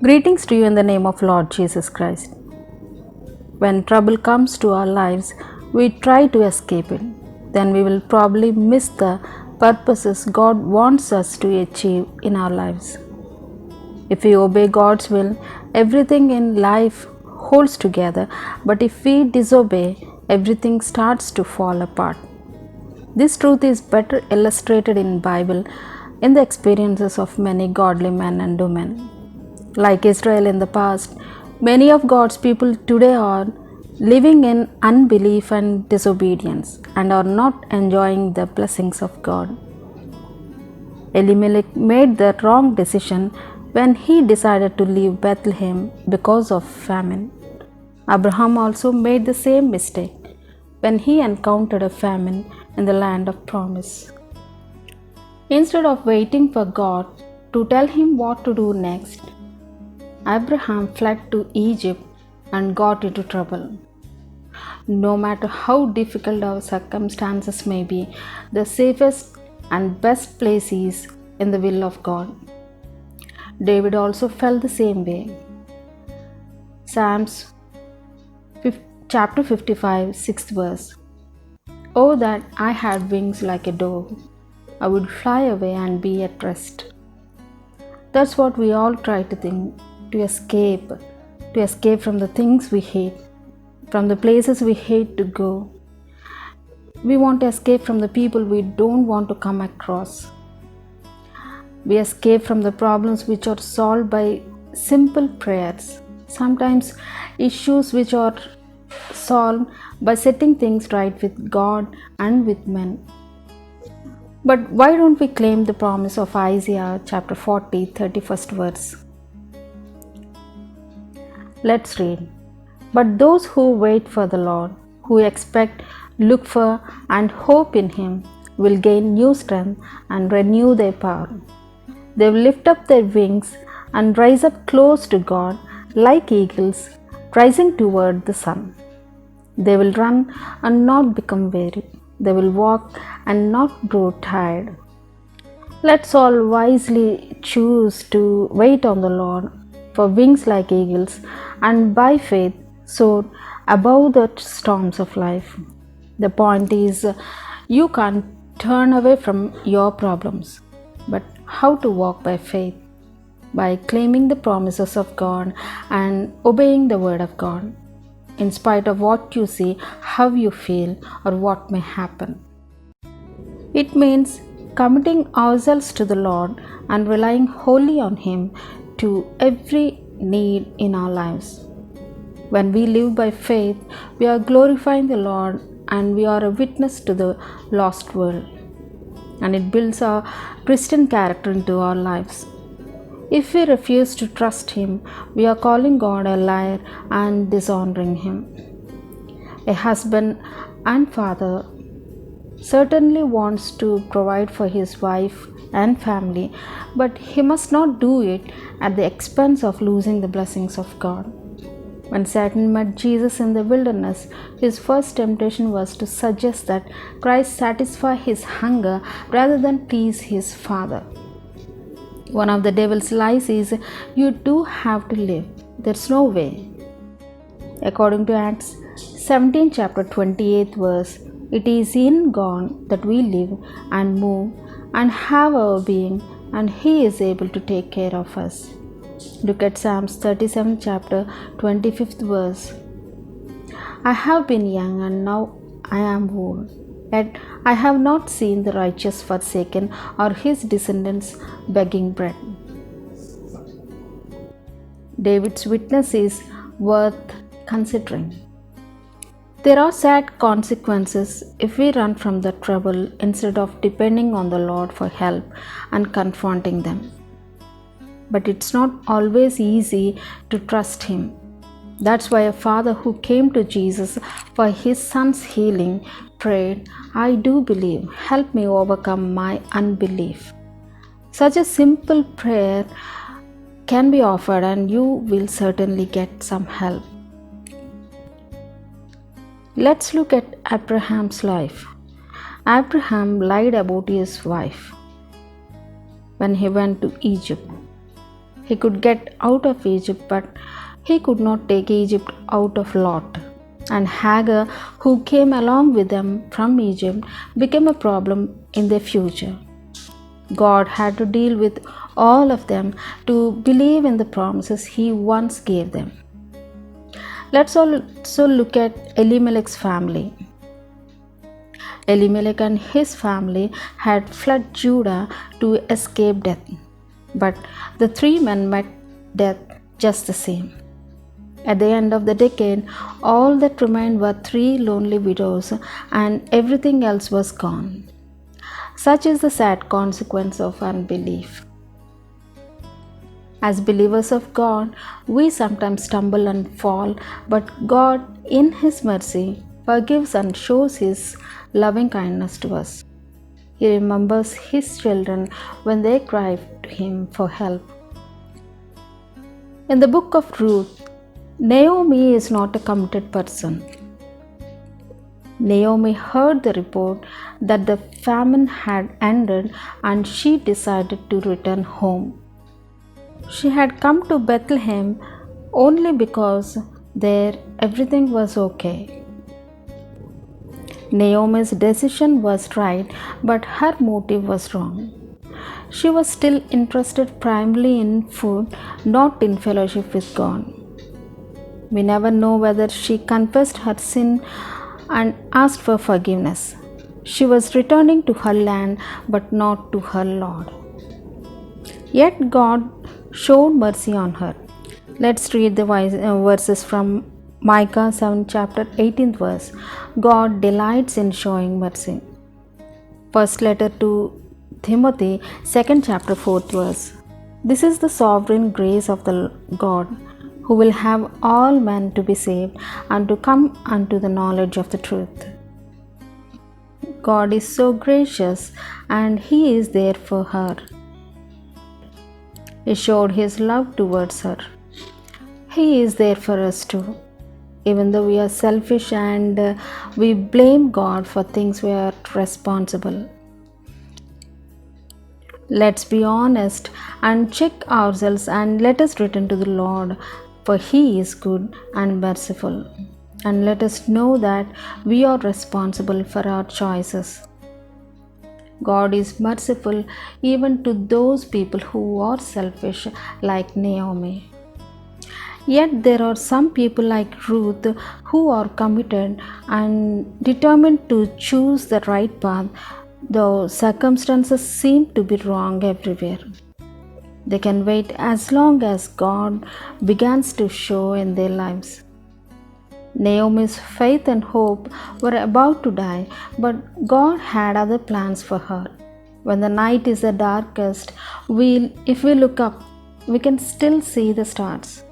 Greetings to you in the name of Lord Jesus Christ. When trouble comes to our lives, we try to escape it. Then we will probably miss the purposes God wants us to achieve in our lives. If we obey God's will, everything in life holds together, but if we disobey, everything starts to fall apart. This truth is better illustrated in Bible in the experiences of many godly men and women. Like Israel in the past, many of God's people today are living in unbelief and disobedience and are not enjoying the blessings of God. Elimelech made the wrong decision when he decided to leave Bethlehem because of famine. Abraham also made the same mistake when he encountered a famine in the land of promise. Instead of waiting for God to tell him what to do next, Abraham fled to Egypt and got into trouble. No matter how difficult our circumstances may be, the safest and best place is in the will of God. David also felt the same way. Psalms chapter 55, 6th verse. Oh, that I had wings like a dove! I would fly away and be at rest. That's what we all try to think, to escape from the things we hate, from the places we hate to go. We want to escape from the people we don't want to come across. We escape from the problems which are solved by simple prayers. Sometimes issues which are solved by setting things right with God and with men. But why don't we claim the promise of Isaiah chapter 40, 31st verse? Let's read. But those who wait for the Lord, who expect, look for, and hope in Him, will gain new strength and renew their power. They will lift up their wings and rise up close to God like eagles rising toward the sun. They will run and not become weary. They will walk and not grow tired. Let's all wisely choose to wait on the Lord for wings like eagles and by faith soar above the storms of life. The point is, you can't turn away from your problems, but how to walk by faith, by claiming the promises of God and obeying the word of God, in spite of what you see, how you feel, or what may happen. It means committing ourselves to the Lord and relying wholly on Him to every need in our lives. When we live by faith, we are glorifying the Lord and we are a witness to the lost world. And it builds our Christian character into our lives. If we refuse to trust Him, we are calling God a liar and dishonoring Him. A husband and father certainly wants to provide for his wife and family, but he must not do it at the expense of losing the blessings of God. When Satan met Jesus in the wilderness, his first temptation was to suggest that Christ satisfy his hunger rather than please his Father. One of the devil's lies is, you do have to live. There's no way. According to Acts 17 chapter 28th verse, it is in God that we live and move and have our being, and He is able to take care of us. Look at Psalms 37 chapter 25th verse. I have been young and now I am old, yet I have not seen the righteous forsaken or his descendants begging bread. David's witness is worth considering. There are sad consequences if we run from the trouble instead of depending on the Lord for help and confronting them. But it's not always easy to trust Him. That's why a father who came to Jesus for his son's healing prayed, I do believe, help me overcome my unbelief. Such a simple prayer can be offered and you will certainly get some help. Let's look at Abraham's life. Abraham lied about his wife when he went to Egypt. He could get out of Egypt, but he could not take Egypt out of Lot. And Hagar, who came along with them from Egypt, became a problem in their future. God had to deal with all of them to believe in the promises He once gave them. Let's also look at Elimelech's family. Elimelech and his family had fled Judah to escape death, but the three men met death just the same. At the end of the decade, all that remained were three lonely widows, and everything else was gone. Such is the sad consequence of unbelief. As believers of God, we sometimes stumble and fall, but God, in His mercy, forgives and shows His loving kindness to us. He remembers His children when they cry to Him for help. In the book of Ruth, Naomi is not a committed person. Naomi heard the report that the famine had ended and she decided to return home. She had come to Bethlehem only because there everything was okay. Naomi's decision was right, but her motive was wrong. She was still interested primarily in food, not in fellowship with God. We never know whether she confessed her sin and asked for forgiveness. She was returning to her land, but not to her Lord. Yet God showed mercy on her. Let's read the verses from Micah 7 chapter 18th verse. God delights in showing mercy. First letter to Timothy 2nd chapter 4th verse. This is the sovereign grace of the God, who will have all men to be saved and to come unto the knowledge of the truth. God is so gracious, and He is there for her. He showed His love towards her. He is there for us too. Even though we are selfish and we blame God for things we are responsible. Let's be honest and check ourselves and let us return to the Lord, for He is good and merciful. And let us know that we are responsible for our choices. God is merciful even to those people who are selfish, like Naomi. Yet there are some people like Ruth who are committed and determined to choose the right path, though circumstances seem to be wrong everywhere. They can wait as long as God begins to show in their lives. Naomi's faith and hope were about to die, but God had other plans for her. When the night is the darkest, if we look up, we can still see the stars.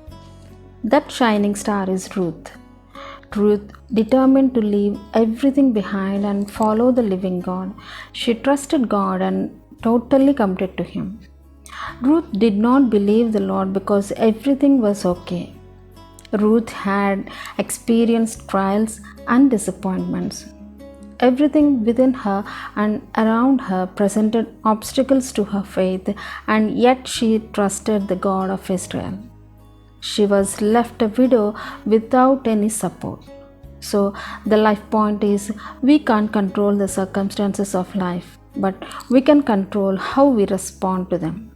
That shining star is Ruth. Ruth determined to leave everything behind and follow the living God. She trusted God and totally committed to Him. Ruth did not believe the Lord because everything was okay. Ruth had experienced trials and disappointments. Everything within her and around her presented obstacles to her faith, and yet she trusted the God of Israel. She was left a widow without any support. So the life point is, we can't control the circumstances of life, but we can control how we respond to them.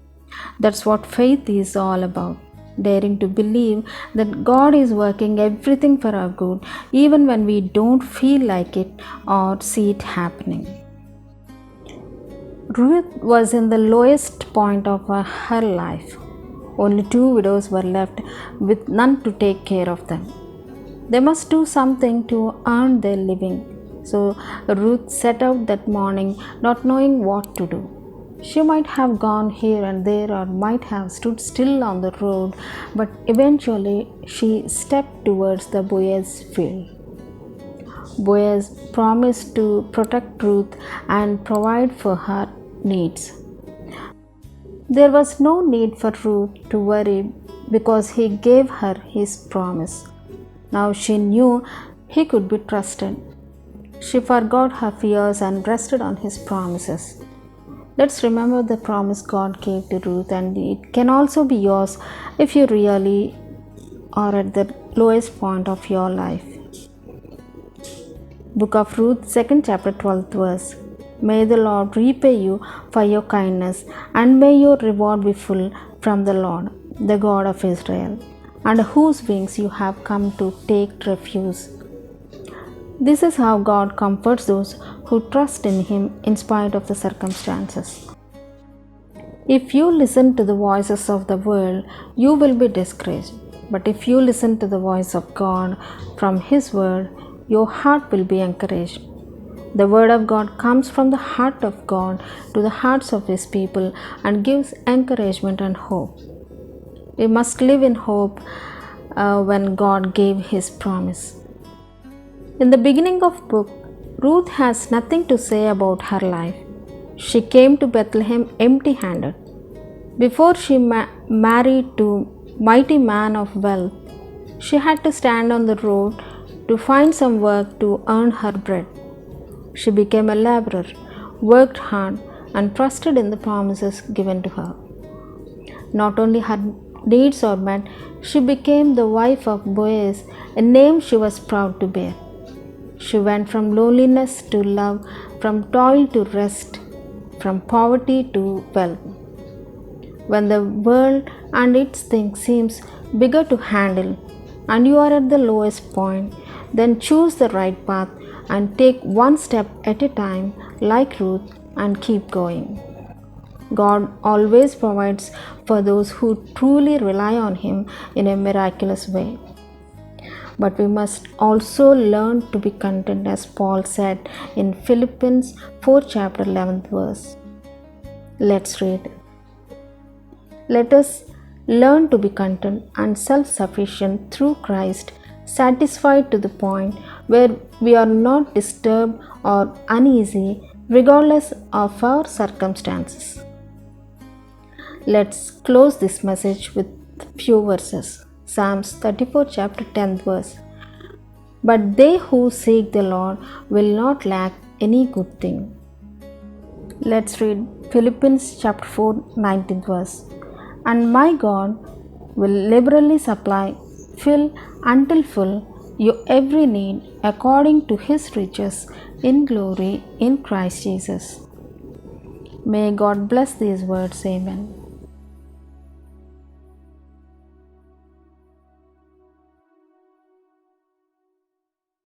That's what faith is all about. Daring to believe that God is working everything for our good, even when we don't feel like it or see it happening. Ruth was in the lowest point of her life. Only 2 widows were left with none to take care of them. They must do something to earn their living. So Ruth set out that morning not knowing what to do. She might have gone here and there or might have stood still on the road, but eventually she stepped towards the Boaz field. Boaz promised to protect Ruth and provide for her needs. There was no need for Ruth to worry because he gave her his promise. Now she knew he could be trusted. She forgot her fears and rested on his promises. Let's remember the promise God gave to Ruth, and it can also be yours if you really are at the lowest point of your life. Book of Ruth, 2nd chapter, 12th verse. May the Lord repay you for your kindness, and may your reward be full from the Lord, the God of Israel, under whose wings you have come to take refuge. This is how God comforts those who trust in Him in spite of the circumstances. If you listen to the voices of the world, you will be discouraged. But if you listen to the voice of God from His word, your heart will be encouraged. The word of God comes from the heart of God to the hearts of His people and gives encouragement and hope. We must live in hope when God gave His promise. In the beginning of book, Ruth has nothing to say about her life. She came to Bethlehem empty-handed. Before she married to mighty man of wealth, she had to stand on the road to find some work to earn her bread. She became a laborer, worked hard, and trusted in the promises given to her. Not only her needs are met, she became the wife of Boaz, a name she was proud to bear. She went from loneliness to love, from toil to rest, from poverty to wealth. When the world and its things seems bigger to handle and you are at the lowest point, then choose the right path and take one step at a time like Ruth and keep going. God always provides for those who truly rely on Him in a miraculous way. But we must also learn to be content, as Paul said in Philippians 4 chapter 11th verse. Let's read. Let us learn to be content and self-sufficient through Christ, satisfied to the point where we are not disturbed or uneasy regardless of our circumstances. Let's close this message with few verses. Psalms 34 chapter 10th verse. But they who seek the Lord will not lack any good thing. Let's read Philippians chapter 4 19th verse. And my God will liberally supply, fill until full your every need according to His riches in glory in Christ Jesus. May God bless these words. Amen.